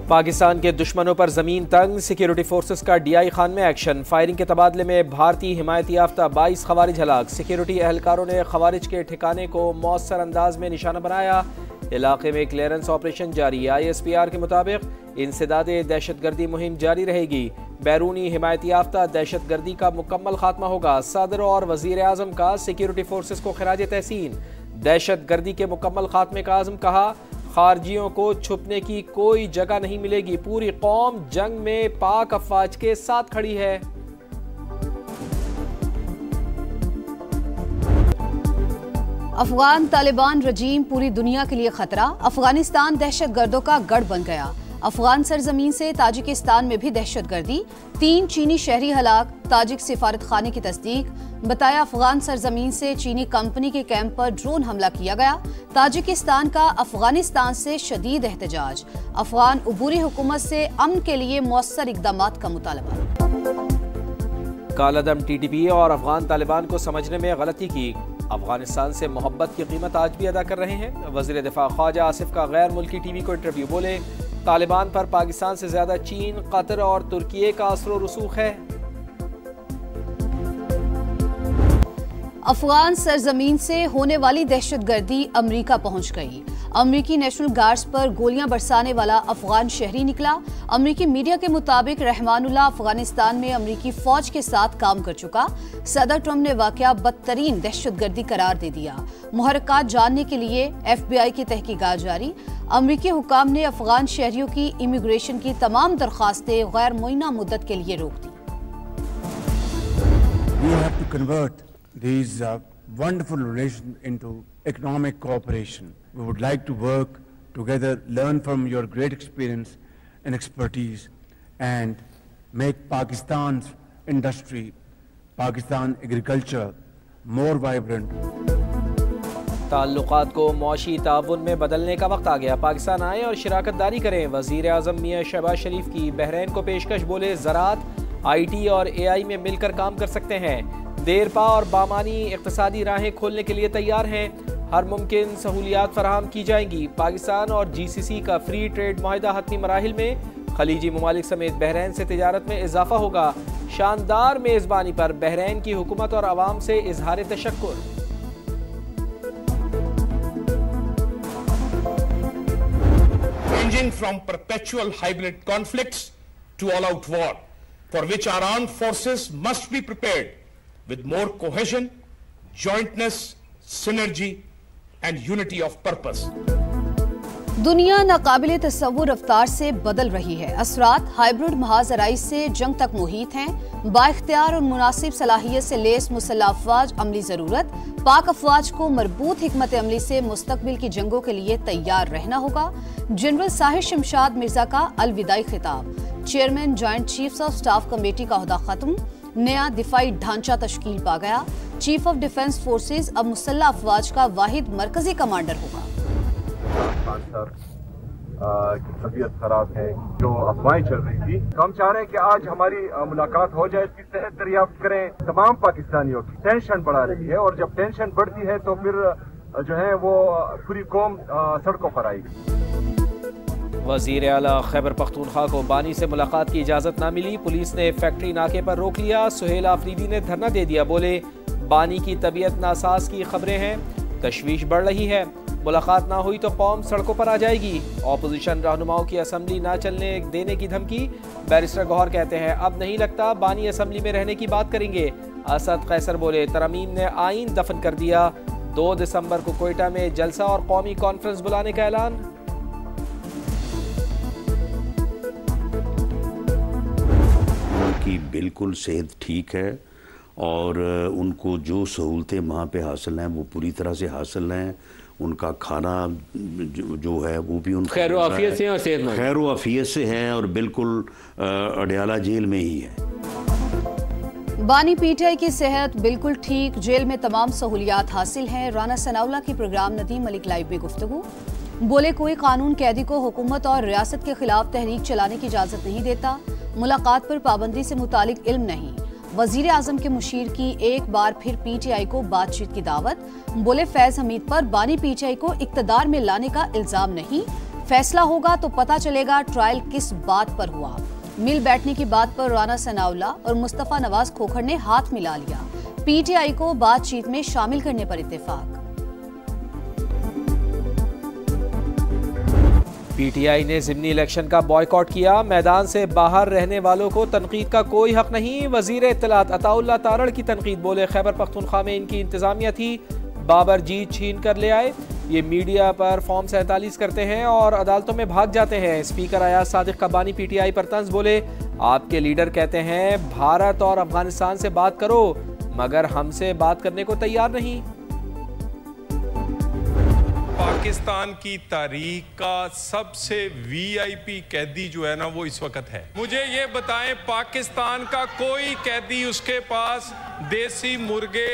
पाकिस्तान के दुश्मनों पर जमीन तंग, सिक्योरिटी फोर्सेस का DI खान में एक्शन। फायरिंग के तबादले में भारतीय हिमायती याफ्ता 22 खवारिज हलाक। सिक्योरिटी एहलकारों ने खवारिज के ठिकाने को मौसर अंदाज में निशाना बनाया। इलाके में क्लियरेंस ऑपरेशन जारी। ISPR के मुताबिक इंसदादे दहशतगर्दी मुहिम जारी रहेगी। बैरूनी हिमायती याफ्ता दहशतगर्दी का मुकम्मल खात्मा होगा। सदर और वजीर आजम का सिक्योरिटी फोर्सेस को खिराज तहसीन। दहशतगर्दी के मुकम्मल खात्मे का आज़म कहा, खारजियों को छुपने की कोई जगह नहीं मिलेगी। पूरी कौम जंग में पाक अफवाज के साथ खड़ी है। अफगान तालिबान रजीम पूरी दुनिया के लिए खतरा। अफगानिस्तान दहशतगर्दों का गढ़ बन गया। अफगान सरजमीन से ताजिकिस्तान में भी दहशतगर्दी। 3 चीनी शहरी हलाक। ताजिक सिफारत खाने की तस्दीक। बताया अफगान सरजमीन से चीनी कंपनी के कैंप पर ड्रोन हमला किया गया। ताजिकिस्तान का अफगानिस्तान से शदीद एहतजाज। अफगान उबूरी हुकूमत से अमन के लिए मौसर इकदामात का मुतालबा। कालादम TTP और अफगान तालिबान को समझने में गलती की। अफगानिस्तान से मोहब्बत की कीमत आज भी अदा कर रहे हैं। वज़ीर दिफा ख्वाजा आसिफ का गैर मुल्की TV को इंटरव्यू। बोले, तालिबान पर पाकिस्तान से ज्यादा चीन, कतर और तुर्की का असर रसूख है। अफगान सरजमीन से होने वाली दहशतगर्दी अमरीका पहुंच गई। अमरीकी नेशनल गार्ड्स पर गोलियां बरसाने वाला अफगान शहरी निकला। अमरीकी मीडिया के मुताबिक रहमानुल्लाह अफगानिस्तान में अमरीकी फौज के साथ काम कर चुका। सदर ट्रंप ने वाकया बदतरीन दहशतगर्दी करार दे दिया। मुहर्रकात जानने के लिए FBI की तहकीकात जारी। अमरीकी हुकाम ने अफगान शहरियों की इमिग्रेशन की तमाम दरखास्तें गैर मुइना मुद्दत के लिए रोक दी। These wonderful relations into economic cooperation. We would like to work together, learn from your great experience and expertise, and make Pakistan's industry, Pakistan agriculture more vibrant. ताल्लुकात को मौशी ताउन में बदलने का वक्त आ गया। पाकिस्तान आए और शिराकत दारी करें। वज़ीर आज़म मियां शहबाज शरीफ की बहरीन को पेशकश। बोले, ज़राअत, IT और AI में मिलकर काम कर सकते हैं। देरपा और बामानी इक़्तिसादी राहें खोलने के लिए तैयार हैं। हर मुमकिन सहूलियात फराहम की जाएंगी। पाकिस्तान और GCC का फ्री ट्रेड मुआहिदा हतमी मराहिल में। खलीजी ममालिक समेत बहरीन से तिजारत में इजाफा होगा। शानदार मेज़बानी पर बहरीन की हुकूमत और आवाम से इजहार तशक्कुर। Ranging from perpetual hybrid conflicts to all-out war, for which our armed forces must be prepared with more cohesion, jointness, synergy and unity of purpose. दुनिया नाकाबिले तस्वुर रफ्तार से बदल रही है। असरात हाइब्रिड महाज अराइज से जंग तक मुहित हैं। बाइख्तियार और मुनासिब सलाहियत से लेस मुसल्लह अफवाज अमली जरूरत। पाक अफवाज को मरबूत हिकमत अमली से मुस्तकबिल की जंगों के लिए तैयार रहना होगा। जनरल साहिर शमशाद मिर्जा का अलविदाई खिताब। Chairman joint chiefs of staff committee का ओहदा खत्म। नया दिफाई ढांचा तश्कील पा गया। चीफ ऑफ डिफेंस फोर्सेज अब मुसल्लह अफवाज का वाहिद मरकजी कमांडर होगा। की तबीयत खराब है, जो अफवाहें चल रही थी, तो हम चाह रहे हैं कि आज हमारी मुलाकात हो जाए, इसकी सेहत दरियाफ्त करें। तमाम पाकिस्तानियों की टेंशन बढ़ा रही है और जब टेंशन बढ़ती है तो फिर जो है वो पूरी कौम सड़कों पर आएगी। वज़ीर आला खैबर पख्तूनख्वा को बानी से मुलाकात की इजाज़त ना मिली। पुलिस ने फैक्ट्री नाके पर रोक लिया। सुहेल आफरीदी ने धरना दे दिया। बोले, बानी की तबीयत नासाज की खबरें हैं, तशवीश बढ़ रही है। मुलाकात ना हुई तो कौम सड़कों पर आ जाएगी। ऑपोजिशन रहनुमाओं की असम्बली ना चलने देने की धमकी। बैरिस्टर गौहर कहते हैं, अब नहीं लगता बानी असम्बली में रहने की बात करेंगे। असद कैसर बोले, तरमीम ने आईन दफन कर दिया। 2 दिसंबर को कोयटा में जलसा और कौमी कॉन्फ्रेंस बुलाने का ऐलान। उनकी बिल्कुल सेहत ठीक है और उनको जो सहूलतें वहाँ पे हासिल हैं वो पूरी तरह से हासिल हैं। उनका खाना जो है वो भी उनका खैर आफियत से और खैर आफियत से हैं और बिल्कुल अडयाला जेल में ही है। बानी PTI की सेहत बिल्कुल ठीक, जेल में तमाम सहूलियात हासिल हैं। राना सनाउल्लाह की प्रोग्राम नदीम मलिक लाइव में गुफ्तगू। बोले, कोई कानून कैदी को हुकूमत और रियासत के खिलाफ तहरीक चलाने की इजाजत नहीं देता। मुलाकात पर पाबंदी से मुतालिक इल्म नहीं। वजीर आजम के मुशीर की एक बार फिर PTI को बातचीत की दावत। बोले, फैज हमीद पर बानी PTI को इक्तदार में लाने का इल्जाम नहीं। फैसला होगा तो पता चलेगा ट्रायल किस बात पर हुआ। मिल बैठने की बात पर राना सनाउल्लाह और मुस्तफा नवाज खोखर ने हाथ मिला लिया। पीटीआई को बातचीत में शामिल करने पर इत्तेफाक। पीटीआई ने ज़िमनी इलेक्शन का बॉयकॉट किया। मैदान से बाहर रहने वालों को तनकीद का कोई हक नहीं। वजीर इत्तलात अताउल्लाह तारड़ की तनकीद, बोले खैबर पख्तूनख्वा में इनकी इंतजामिया थी, बाबर जीत छीन कर ले आए। ये मीडिया पर फॉर्म 47 करते हैं और अदालतों में भाग जाते हैं। स्पीकर अयाज सादिक का बानी पीटीआई पर तंज, बोले आपके लीडर कहते हैं भारत और अफगानिस्तान से बात करो, मगर हमसे बात करने को तैयार नहीं। पाकिस्तान की तारीख का सबसे वीआईपी कैदी जो है ना वो इस वक्त है। मुझे ये बताएं, पाकिस्तान का कोई कैदी उसके पास देसी मुर्गे,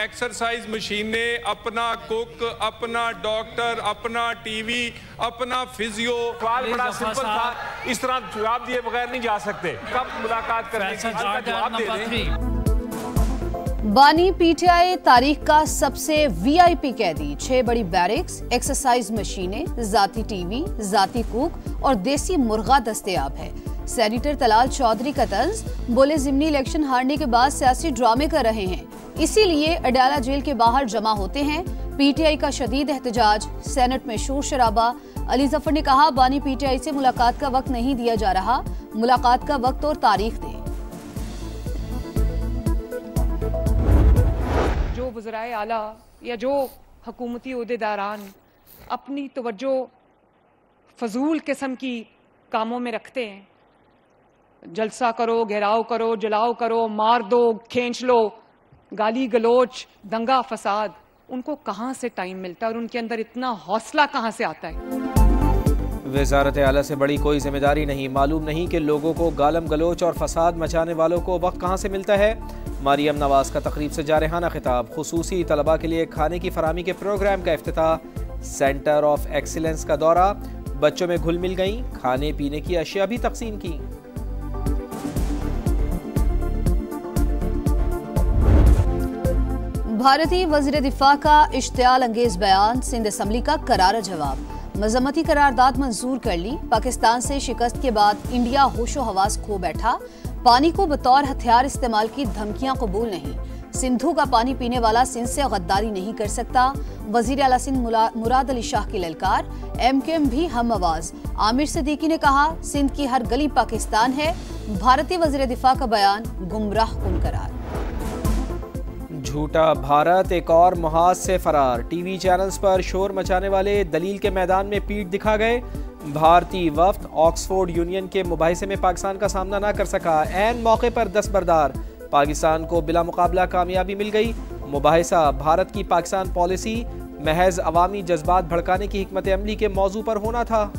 एक्सरसाइज मशीनें, अपना कुक, अपना डॉक्टर, अपना टीवी, अपना फिजियो। सवाल बड़ा सिंपल था, इस तरह जवाब दिए बगैर नहीं जा सकते। कब मुलाकात करने का जवाब दे दें। बानी पीटीआई तारीख का सबसे वीआईपी कैदी, 6 बड़ी बैरिक्स, एक्सरसाइज मशीनें, जाती टीवी, जाती कुक और देसी मुर्गा दस्तयाब है। सेनेटर तलाल चौधरी का तंज, बोले ज़िमनी इलेक्शन हारने के बाद सियासी ड्रामे कर रहे हैं, इसीलिए अडाला जेल के बाहर जमा होते हैं। पीटीआई का शदीद एहतजाज, सेनेट में शोर शराबा। अली जफर ने कहा बानी पीटीआई से मुलाकात का वक्त नहीं दिया जा रहा, मुलाकात का वक्त और तारीख दें। जो वज़राए आला या जो हुकूमती ओहदेदारान अपनी तवज्जो फजूल किस्म की कामों में रखते हैं, जलसा करो, घेराव करो, जलाओ करो, मार दो, खींच लो, गाली गलोच, दंगा फसाद, उनको कहाँ से टाइम मिलता है और उनके अंदर इतना हौसला कहाँ से आता है? वज़ारत आला से बड़ी कोई जिम्मेदारी नहीं। मालूम नहीं कि लोगों को गालम गलोच और फसाद मचाने वालों को वक्त कहाँ से मिलता है। मरियम नवाज का तकरीब से जारहाना खिताब। खुसूसी तलबा के लिए खाने की फराहमी के प्रोग्राम का इफ्तिताह। सेंटर ऑफ एक्सीलेंस का दौरा। बच्चों में घुल मिल गई, खाने पीने की अशिया भी तकसीम की। भारतीय वज़ीर दिफा का इश्तियाल अंगेज बयान, सिंध असम्बली का करारा जवाब। मजम्मती करारदाद मंजूर कर ली। पाकिस्तान से शिकस्त के बाद इंडिया होशो हवास खो बैठा। पानी को बतौर हथियार इस्तेमाल की धमकियां कबूल नहीं। सिंधु का पानी पीने वाला सिंध से गद्दारी नहीं कर सकता। वजीर आला सिंध मुराद अली शाह की ललकार। MKM भी हम आवाज। आमिर सिद्दीकी ने कहा सिंध की हर गली पाकिस्तान है। भारतीय वज़ीर दिफा का बयान गुमराह कुन करार। झूठा भारत एक और मुहाज से फरार। टीवी चैनल्स पर शोर मचाने वाले दलील के मैदान में पीठ दिखा गए। भारतीय वफ्द ऑक्सफोर्ड यूनियन के मुबाहिसे में पाकिस्तान का सामना न कर सका। ऐन मौके पर दस्तबरदार। पाकिस्तान को बिला मुकाबला कामयाबी मिल गई। मुबाहिसा भारत की पाकिस्तान पॉलिसी महज अवामी जज्बात भड़काने की हिकमत अमली के मौजू पर होना था।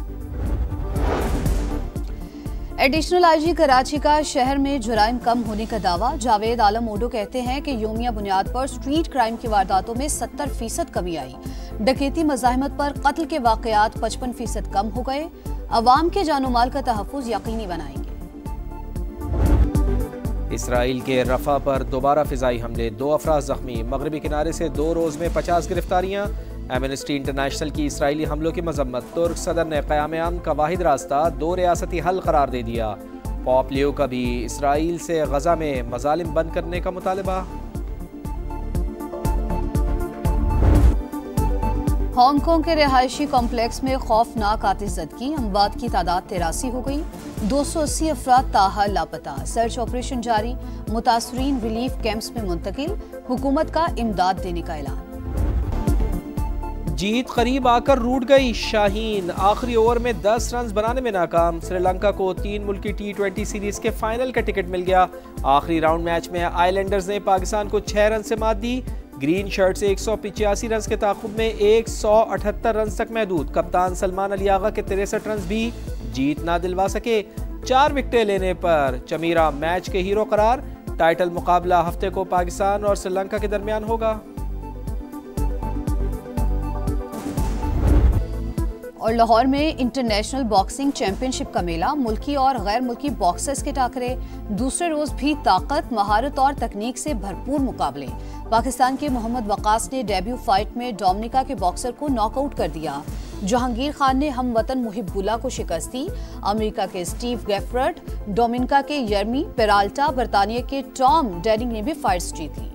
एडिशनल IG कराची का शहर में जुराइम कम होने का दावा। जावेद आलम ओडो कहते हैं कि योमिया बुनियाद पर स्ट्रीट क्राइम की वारदातों में 70% कमी आई। डकैती मज़ाहिमत पर कत्ल के वाक़यात 55% कम हो गए। अवाम के जानो माल का तहफ़्फ़ुज़ यकीनी बनाएंगे। इसराइल के रफा पर दोबारा फिजाई हमले, 2 अफराद जख्मी। मगरबी किनारे से 2 रोज़ में 50 गिरफ्तारियां। एमनेस्टी इंटरनेशनल की इसराइली हमलों की मजम्मत। तुर्क सदर ने क़याम अमन का वाहिद रास्ता 2 रियासती हल करार दे दिया। पॉप लियो का भी इसराइल से गजा में मजालिम बंद करने का मुतालबा। हांगकांग के रिहायशी कॉम्प्लेक्स में खौफनाक आतिशज़दगी। अमवात की तादाद 83 हो गई। 280 अफराद ताहाल लापता। सर्च ऑपरेशन जारी। मुतासरीन रिलीफ कैंप्स में मुंतकिल। हुकूमत का इमदाद देने का ऐलान। जीत करीब आकर रूठ गई। शाहीन आखिरी ओवर में 10 रन बनाने में नाकाम। श्रीलंका को 3 मुल्की T20 सीरीज के फाइनल का टिकट मिल गया। आखिरी राउंड मैच में आइलैंडर्स ने पाकिस्तान को 6 रन से मात दी। ग्रीन शर्ट से 185 रन के ताक़ुब में 178 रन तक महदूद। कप्तान सलमान अली आगा के 63 रन भी जीत ना दिलवा सके। 4 विकेटें लेने पर चमीरा मैच के हीरो करार। टाइटल मुकाबला हफ्ते को पाकिस्तान और श्रीलंका के दरमियान होगा। और लाहौर में इंटरनेशनल बॉक्सिंग चैंपियनशिप का मेला। मुल्की और गैर मुल्की बॉक्सर्स के टाकरे। दूसरे रोज भी ताकत, महारत और तकनीक से भरपूर मुकाबले। पाकिस्तान के मोहम्मद वकास ने डेब्यू फाइट में डोमिनिका के बॉक्सर को नॉकआउट कर दिया। जहांगीर खान ने हमवतन मुहिब्बुल्लाह को शिकस्त दी। अमेरिका के स्टीव गेफर्ट, डोमिनिका के यर्मी पेराल्टा, बरतानिया के टॉम डेनिंग ने भी फाइट्स जीत ली।